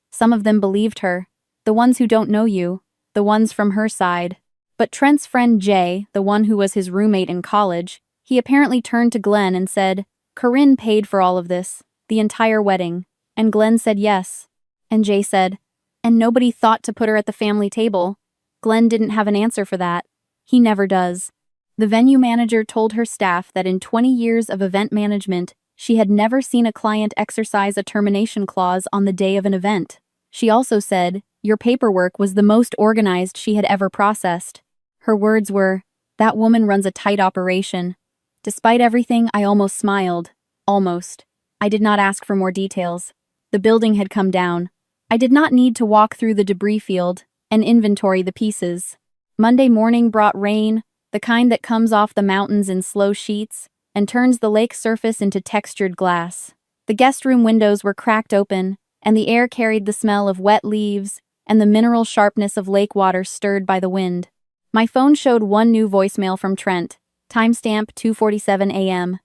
some of them believed her. The ones who don't know you, the ones from her side. But Trent's friend Jay, the one who was his roommate in college, he apparently turned to Glenn and said, "Corinne paid for all of this, the entire wedding." And Glenn said yes. And Jay said, "And nobody thought to put her at the family table." Glenn didn't have an answer for that. He never does. The venue manager told her staff that in 20 years of event management, she had never seen a client exercise a termination clause on the day of an event. She also said, "Your paperwork was the most organized she had ever processed." Her words were, "That woman runs a tight operation." Despite everything, I almost smiled. Almost. I did not ask for more details. The building had come down. I did not need to walk through the debris field and inventory the pieces. Monday morning brought rain, the kind that comes off the mountains in slow sheets and turns the lake surface into textured glass. The guest room windows were cracked open, and the air carried the smell of wet leaves and the mineral sharpness of lake water stirred by the wind. My phone showed one new voicemail from Trent, timestamp 2:47 a.m.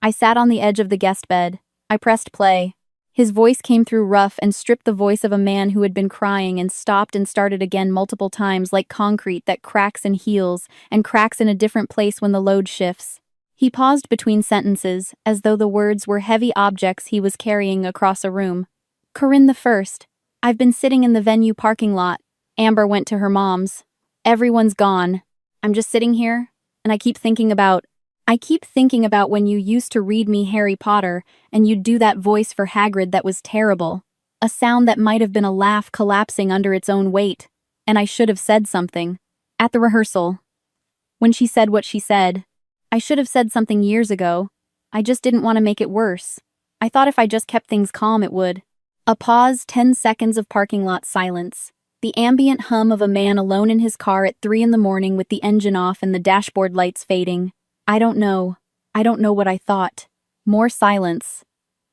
I sat on the edge of the guest bed. I pressed play. His voice came through rough and stripped the voice of a man who had been crying and stopped and started again multiple times, like concrete that cracks and heals and cracks in a different place when the load shifts. He paused between sentences, as though the words were heavy objects he was carrying across a room. "Corinne the First. I've been sitting in the venue parking lot." Amber went to her mom's. "Everyone's gone. I'm just sitting here, and I keep thinking about when you used to read me Harry Potter, and you'd do that voice for Hagrid that was terrible. A sound that might have been a laugh collapsing under its own weight. And I should have said something. At the rehearsal. When she said what she said. I should have said something years ago. I just didn't want to make it worse. I thought if I just kept things calm it would." A pause, 10 seconds of parking lot silence. The ambient hum of a man alone in his car at 3 in the morning with the engine off and the dashboard lights fading. I don't know what I thought. More silence.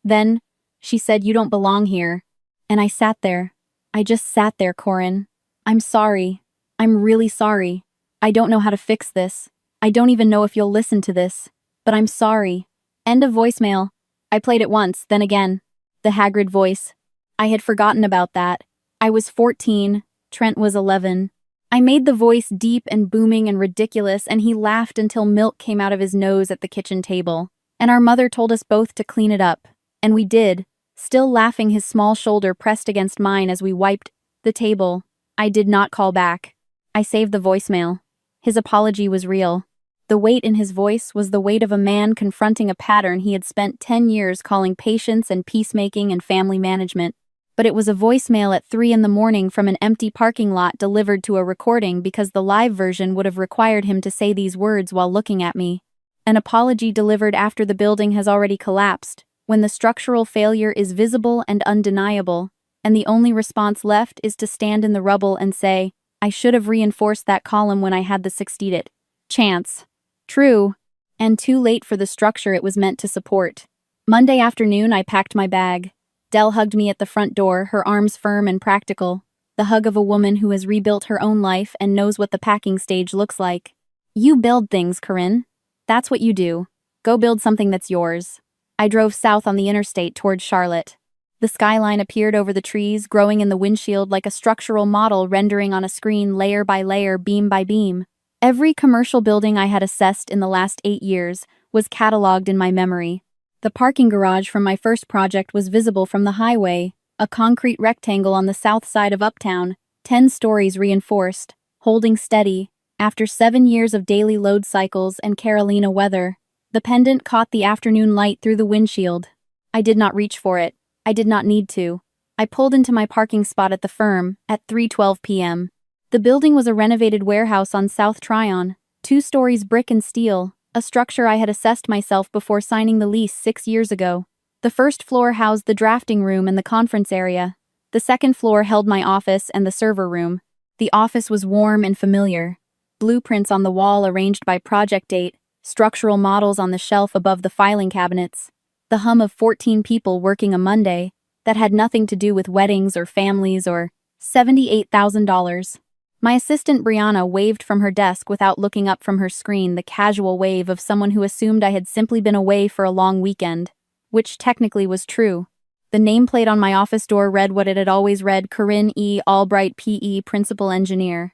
Then, she said, "You don't belong here." And I sat there. I just sat there, Corinne. "I'm sorry. I'm really sorry. I don't know how to fix this. I don't even know if you'll listen to this. But I'm sorry." End of voicemail. I played it once, then again. The Hagrid voice. I had forgotten about that. I was 14. Trent was 11. I made the voice deep and booming and ridiculous, and he laughed until milk came out of his nose at the kitchen table. And our mother told us both to clean it up. And we did, still laughing, his small shoulder pressed against mine as we wiped the table. I did not call back. I saved the voicemail. His apology was real. The weight in his voice was the weight of a man confronting a pattern he had spent 10 years calling patience and peacemaking and family management. But it was a voicemail at 3 in the morning from an empty parking lot delivered to a recording because the live version would have required him to say these words while looking at me. An apology delivered after the building has already collapsed, when the structural failure is visible and undeniable, and the only response left is to stand in the rubble and say, "I should have reinforced that column when I had the succeeded chance." True, and too late for the structure it was meant to support. Monday afternoon, I packed my bag. Dell hugged me at the front door, her arms firm and practical, the hug of a woman who has rebuilt her own life and knows what the packing stage looks like. "You build things, Corinne. That's what you do. Go build something that's yours." I drove south on the interstate towards Charlotte. The skyline appeared over the trees, growing in the windshield like a structural model rendering on a screen layer by layer, beam by beam. Every commercial building I had assessed in the last 8 years was cataloged in my memory. The parking garage from my first project was visible from the highway, a concrete rectangle on the south side of Uptown, 10 stories reinforced, holding steady. After 7 years of daily load cycles and Carolina weather, the pendant caught the afternoon light through the windshield. I did not reach for it. I did not need to. I pulled into my parking spot at the firm at 3:12 p.m. The building was a renovated warehouse on South Tryon, 2 stories brick and steel, a structure I had assessed myself before signing the lease 6 years ago. The first floor housed the drafting room and the conference area. The second floor held my office and the server room. The office was warm and familiar. Blueprints on the wall arranged by project date, structural models on the shelf above the filing cabinets. The hum of 14 people working a Monday that had nothing to do with weddings or families or $78,000. My assistant Brianna waved from her desk without looking up from her screen, the casual wave of someone who assumed I had simply been away for a long weekend, which technically was true. The nameplate on my office door read what it had always read: Corinne E. Albright, P.E., Principal Engineer.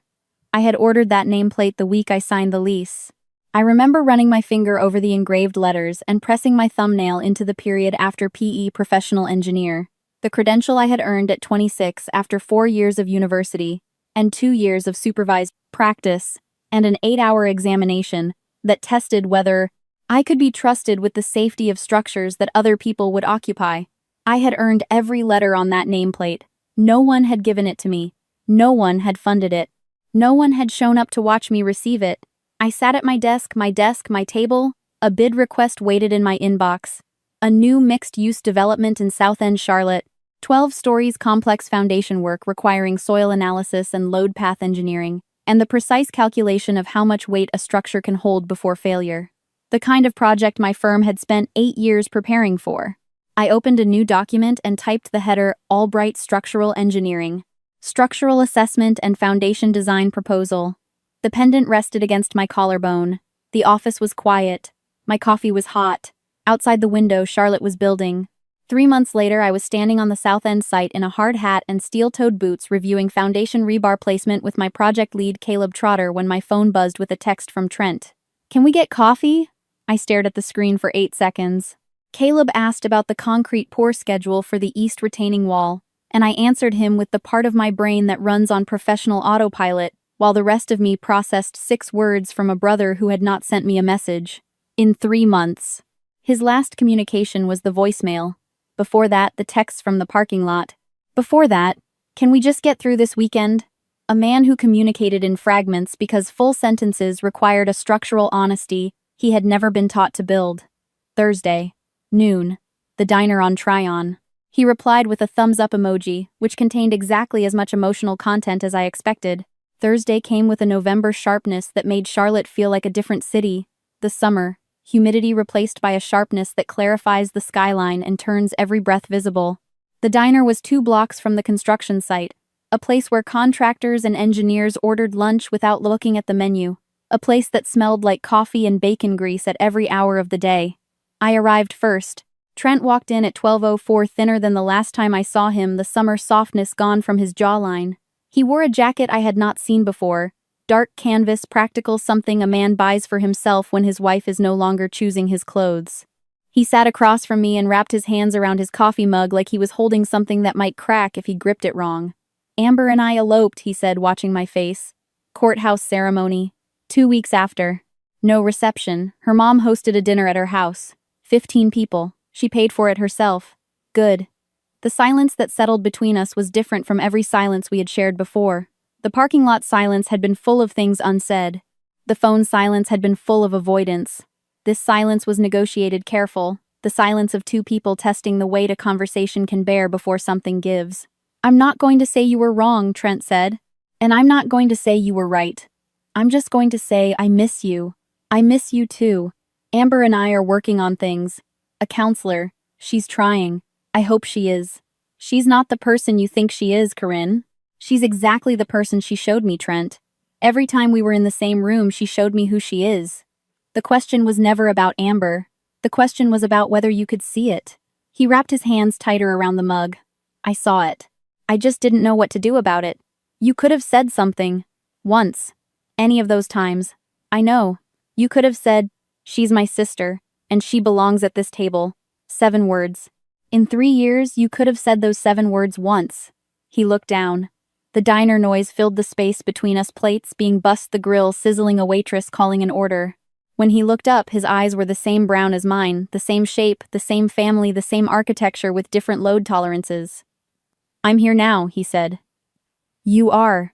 I had ordered that nameplate the week I signed the lease. I remember running my finger over the engraved letters and pressing my thumbnail into the period after P.E. Professional Engineer, the credential I had earned at 26 after 4 years of university and 2 years of supervised practice and an 8-hour examination that tested whether I could be trusted with the safety of structures that other people would occupy. I had earned every letter on that nameplate. No one had given it to me. No one had funded it. No one had shown up to watch me receive it. I sat at my desk, my table. A bid request waited in my inbox. A new mixed-use development in South End, Charlotte. 12 stories, complex foundation work requiring soil analysis and load path engineering, and the precise calculation of how much weight a structure can hold before failure. The kind of project my firm had spent 8 years preparing for. I opened a new document and typed the header Albright Structural Engineering. Structural Assessment and Foundation Design Proposal. The pendant rested against my collarbone. The office was quiet. My coffee was hot. Outside the window, Charlotte was building. 3 months later, I was standing on the South End site in a hard hat and steel-toed boots reviewing foundation rebar placement with my project lead Caleb Trotter when my phone buzzed with a text from Trent. "Can we get coffee?" I stared at the screen for 8 seconds. Caleb asked about the concrete pour schedule for the east retaining wall, and I answered him with the part of my brain that runs on professional autopilot, while the rest of me processed 6 words from a brother who had not sent me a message. In 3 months. His last communication was the voicemail. Before that, the texts from the parking lot. Before that, "Can we just get through this weekend?" A man who communicated in fragments because full sentences required a structural honesty he had never been taught to build. Thursday. Noon. The diner on Tryon. He replied with a thumbs-up emoji, which contained exactly as much emotional content as I expected. Thursday came with a November sharpness that made Charlotte feel like a different city. The summer. Humidity replaced by a sharpness that clarifies the skyline and turns every breath visible. The diner was 2 blocks from the construction site, a place where contractors and engineers ordered lunch without looking at the menu, a place that smelled like coffee and bacon grease at every hour of the day. I arrived first. Trent walked in at 12:04, thinner than the last time I saw him, the summer softness gone from his jawline. He wore a jacket I had not seen before. Dark canvas, practical, something a man buys for himself when his wife is no longer choosing his clothes. He sat across from me and wrapped his hands around his coffee mug like he was holding something that might crack if he gripped it wrong. "Amber and I eloped," he said, watching my face. "Courthouse ceremony. 2 weeks after." No reception. Her mom hosted a dinner at her house. 15 people. She paid for it herself. Good. The silence that settled between us was different from every silence we had shared before. The parking lot silence had been full of things unsaid. The phone silence had been full of avoidance. This silence was negotiated careful, the silence of two people testing the weight a conversation can bear before something gives. "I'm not going to say you were wrong," Trent said. "And I'm not going to say you were right. I'm just going to say I miss you. I miss you too. Amber and I are working on things. A counselor. She's trying. I hope she is. She's not the person you think she is, Corinne. She's exactly the person she showed me, Trent. Every time we were in the same room, she showed me who she is. The question was never about Amber. The question was about whether you could see it." He wrapped his hands tighter around the mug. "I saw it. I just didn't know what to do about it. You could have said something. Once. Any of those times. I know. You could have said, 'She's my sister, and she belongs at this table.' 7 words. In 3 years, you could have said those 7 words once." He looked down. The diner noise filled the space between us, plates being bussed, the grill sizzling, a waitress calling an order. When he looked up, his eyes were the same brown as mine, the same shape, the same family, the same architecture with different load tolerances. "I'm here now," he said. "You are."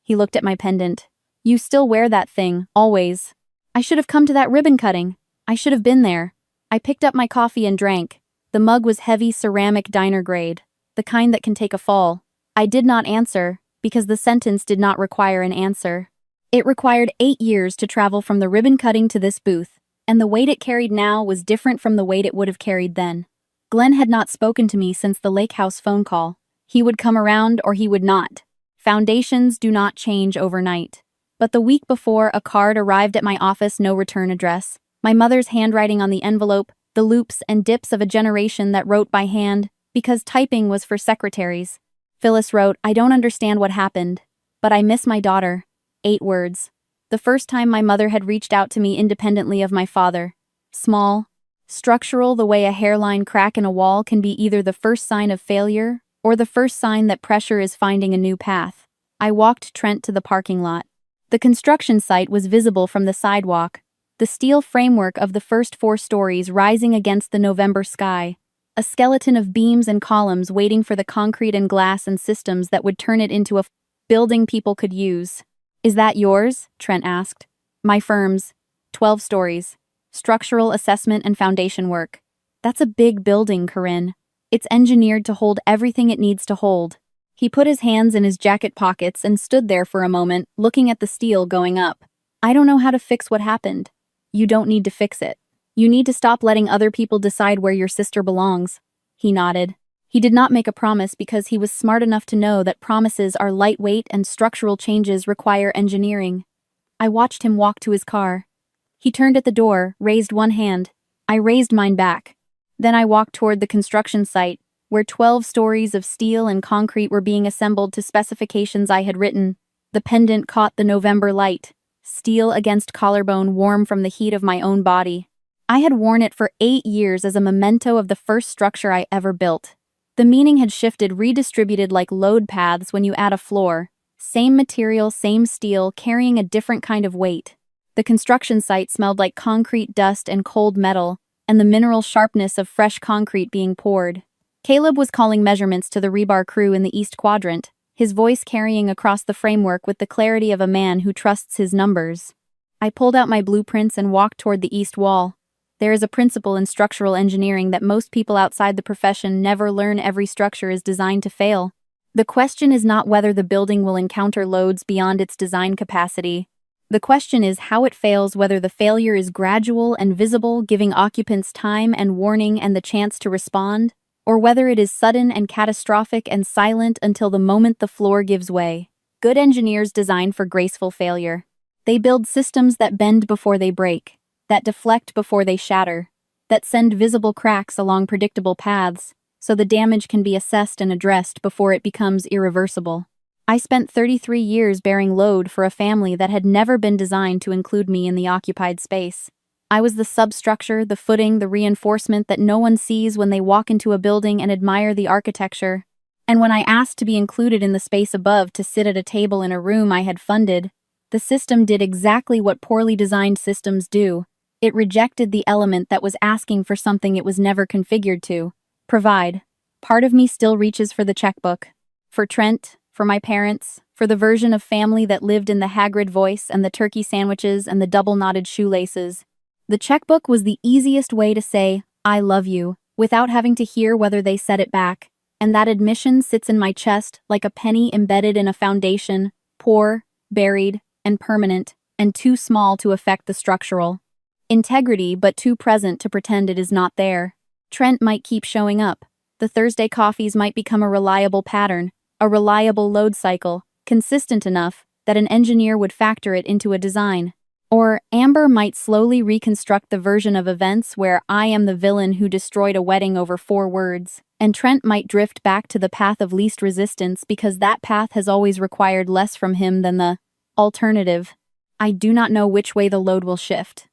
He looked at my pendant. "You still wear that thing, always. I should have come to that ribbon cutting. I should have been there." I picked up my coffee and drank. The mug was heavy ceramic diner grade, the kind that can take a fall. I did not answer, because the sentence did not require an answer. It required 8 years to travel from the ribbon cutting to this booth, and the weight it carried now was different from the weight it would have carried then. Glenn had not spoken to me since the lake house phone call. He would come around or he would not. Foundations do not change overnight. But the week before, a card arrived at my office, no return address. My mother's handwriting on the envelope, the loops and dips of a generation that wrote by hand, because typing was for secretaries. Phyllis wrote, "I don't understand what happened, but I miss my daughter." 8 words. The first time my mother had reached out to me independently of my father. Small, structural, the way a hairline crack in a wall can be either the first sign of failure or the first sign that pressure is finding a new path. I walked Trent to the parking lot. The construction site was visible from the sidewalk, the steel framework of the first 4 stories rising against the November sky, a skeleton of beams and columns waiting for the concrete and glass and systems that would turn it into a building people could use. "Is that yours?" Trent asked. "My firm's. 12 stories. Structural assessment and foundation work. That's a big building, Corinne. It's engineered to hold everything it needs to hold." He put his hands in his jacket pockets and stood there for a moment, looking at the steel going up. "I don't know how to fix what happened. You don't need to fix it. You need to stop letting other people decide where your sister belongs." He nodded. He did not make a promise because he was smart enough to know that promises are lightweight and structural changes require engineering. I watched him walk to his car. He turned at the door, raised one hand. I raised mine back. Then I walked toward the construction site, where 12 stories of steel and concrete were being assembled to specifications I had written. The pendant caught the November light, steel against collarbone, warm from the heat of my own body. I had worn it for 8 years as a memento of the first structure I ever built. The meaning had shifted, redistributed like load paths when you add a floor. Same material, same steel, carrying a different kind of weight. The construction site smelled like concrete dust and cold metal, and the mineral sharpness of fresh concrete being poured. Caleb was calling measurements to the rebar crew in the East Quadrant, his voice carrying across the framework with the clarity of a man who trusts his numbers. I pulled out my blueprints and walked toward the east wall. There is a principle in structural engineering that most people outside the profession never learn: every structure is designed to fail. The question is not whether the building will encounter loads beyond its design capacity. The question is how it fails, whether the failure is gradual and visible, giving occupants time and warning and the chance to respond, or whether it is sudden and catastrophic and silent until the moment the floor gives way. Good engineers design for graceful failure. They build systems that bend before they break, that deflect before they shatter, that send visible cracks along predictable paths, so the damage can be assessed and addressed before it becomes irreversible. I spent 33 years bearing load for a family that had never been designed to include me in the occupied space. I was the substructure, the footing, the reinforcement that no one sees when they walk into a building and admire the architecture. And when I asked to be included in the space above, to sit at a table in a room I had funded, the The system did exactly what poorly designed systems do. It rejected the element that was asking for something it was never configured to provide. Part of me still reaches for the checkbook. For Trent, for my parents, for the version of family that lived in the Hagrid voice and the turkey sandwiches and the double-knotted shoelaces. The checkbook was the easiest way to say, I love you, without having to hear whether they said it back. And that admission sits in my chest like a penny embedded in a foundation, poor, buried, and permanent, and too small to affect the structural integrity but too present to pretend it is not there. Trent might keep showing up. The Thursday coffees might become a reliable pattern, a reliable load cycle, consistent enough that an engineer would factor it into a design. Or Amber might slowly reconstruct the version of events where I am the villain who destroyed a wedding over 4 words, and Trent might drift back to the path of least resistance because that path has always required less from him than the alternative. I do not know which way the load will shift.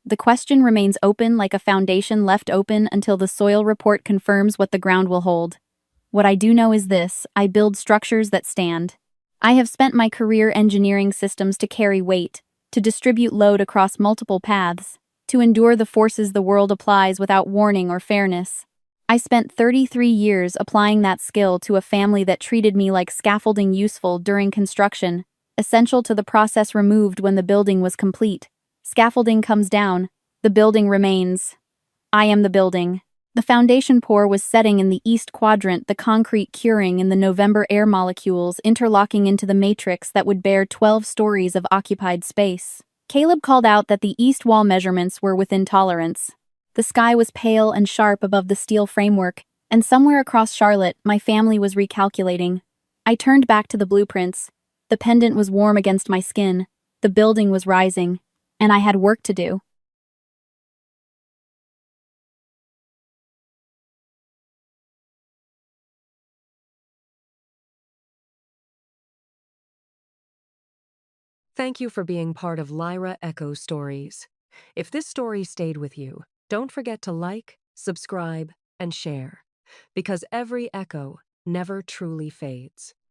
The question remains open like a foundation left open until the soil report confirms what the ground will hold. What I do know is this: I build structures that stand. I have spent my career engineering systems to carry weight, to distribute load across multiple paths, to endure the forces the world applies without warning or fairness. I spent 33 years applying that skill to a family that treated me like scaffolding useful during construction, essential to the process removed when the building was complete. Scaffolding comes down, the building remains. I am the building. The foundation pour was setting in the east quadrant, the concrete curing in the November air molecules interlocking into the matrix that would bear 12 stories of occupied space. Caleb called out that the east wall measurements were within tolerance. The sky was pale and sharp above the steel framework, and somewhere across Charlotte, my family was recalculating. I turned back to the blueprints. The pendant was warm against my skin. The building was rising. And I had work to do. Thank you for being part of Lyra Echo Stories. If this story stayed with you, don't forget to like, subscribe, and share, because every echo never truly fades.